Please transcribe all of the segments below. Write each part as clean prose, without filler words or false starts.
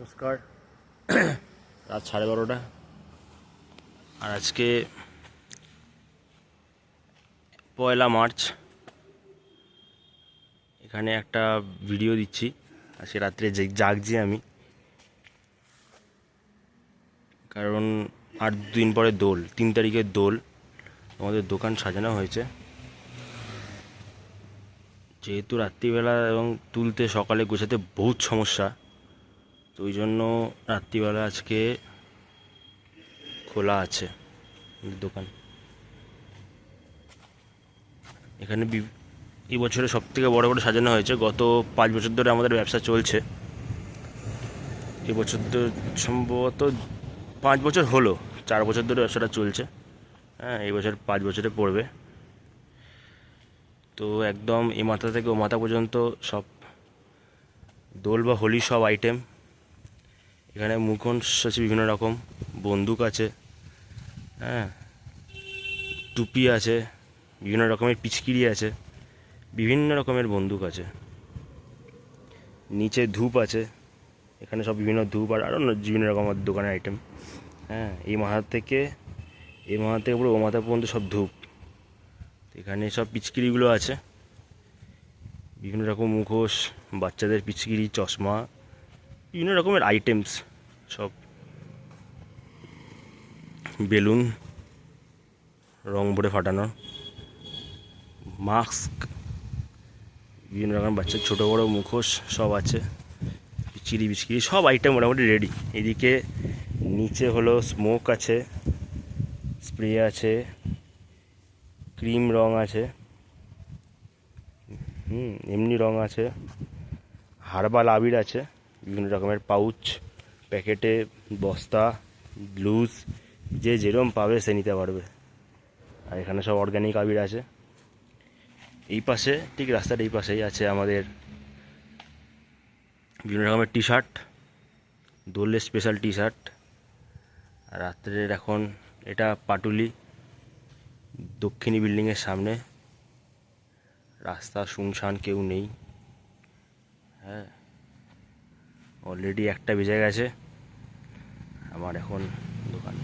নমস্কার। রাত 12:30 আর আজকে 1 মার্চ। এখানে একটা ভিডিও দিচ্ছি। আজকে রাত্রে জাগছি আমি, কারণ আর 2 দিন পরে দোল, 3 তারিখের দোল। আমাদের দোকান সাজানো হয়েছে, যেহেতু রাত্রিবেলা এবং তুলতে সকালে গোছাতে বহুত সমস্যা, তো ওই জন্য রাত্রিবেলা আজকে খোলা আছে দোকান। এখানে এই বছরে সব থেকে বড় করে সাজানো হয়েছে। গত 5 বছর ধরে আমাদের ব্যবসা চলছে। এবছর তো সম্ভবত 5 বছর হলো, 4 বছর ধরে ব্যবসাটা চলছে। হ্যাঁ, এই বছর 5 বছরে পড়বে। তো একদম এ মাথা থেকে ও মাথা পর্যন্ত সব দোল বা হোলি সব আইটেম। এখানে মুখোশ আছে, বিভিন্ন রকম বন্দুক আছে, হ্যাঁ, টুপি আছে, বিভিন্ন রকমের পিচকিরি আছে, বিভিন্ন রকমের বন্দুক আছে। নিচে ধূপ আছে, এখানে সব বিভিন্ন ধূপ আর আরও বিভিন্ন রকমের দোকানের আইটেম। হ্যাঁ, এই মাথা থেকে পুরো ও মাথা পর্যন্ত সব ধূপ। এখানে সব পিচকিরিগুলো আছে, বিভিন্ন রকম মুখোশ, বাচ্চাদের পিচকিরি, চশমা, বিভিন্ন রকমের আইটেমস, সব বেলুন রং ভরে ফাটানো, মাস্ক, বিভিন্ন রকম বাচ্চার ছোটো বড়ো মুখোশ সব আছে। পিচকিরি সব আইটেম মোটামুটি রেডি। এদিকে নিচে হলো স্মোক আছে, স্প্রে আছে, ক্রিম রং আছে, এমনি রং আছে, হার্বাল আবির আছে, বিভিন্ন রকমের পাউচ, প্যাকেটে, বস্তা, লুজ, যে যেরকম পাবে সে নিতে পারবে। আর এখানে সব অর্গ্যানিক আবির আছে। এই পাশে, ঠিক রাস্তার এই পাশেই আছে আমাদের বিভিন্ন রকমের টি শার্ট, দোলের স্পেশাল টি শার্ট। আর রাত্রের এখন এটা পাটুলি দক্ষিণী বিল্ডিংয়ের সামনে, রাস্তা শুনশান, কেউ নেই। হ্যাঁ, অলরেডি 1টা বেজে গেছে আমার এখন দোকান।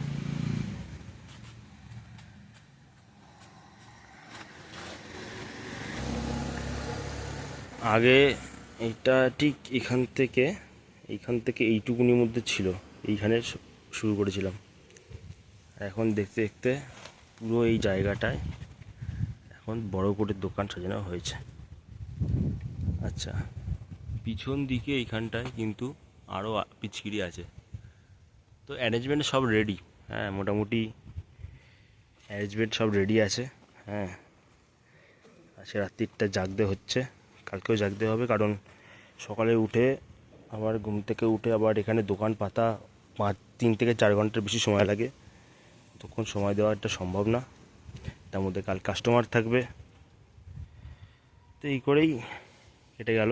আগে এটা ঠিক এইখান থেকে এইটুকুনির মধ্যে ছিল, এইখানে শুরু করেছিলাম। এখন দেখতে দেখতে পুরো এই জায়গাটায় এখন বড় করে দোকান সাজানো হয়েছে। আচ্ছা, পিছন দিকে এইখানটায় কিন্তু আরও পিচকিরি আছে। তো অ্যারেঞ্জমেন্ট সব রেডি। হ্যাঁ, মোটামুটি অ্যারেঞ্জমেন্ট সব রেডি আছে। হ্যাঁ, আজকে রাত্রিটা জাগতে হচ্ছে, কালকেও জাগতে হবে, কারণ সকালে উঠে আবার ঘুম থেকে উঠে আবার এখানে দোকান পাতা 3 থেকে 4 ঘন্টার বেশি সময় লাগে। তখন সময় দেওয়াটা সম্ভব না, তার মধ্যে কাল কাস্টমার থাকবে। তো এই করেই কেটে গেল।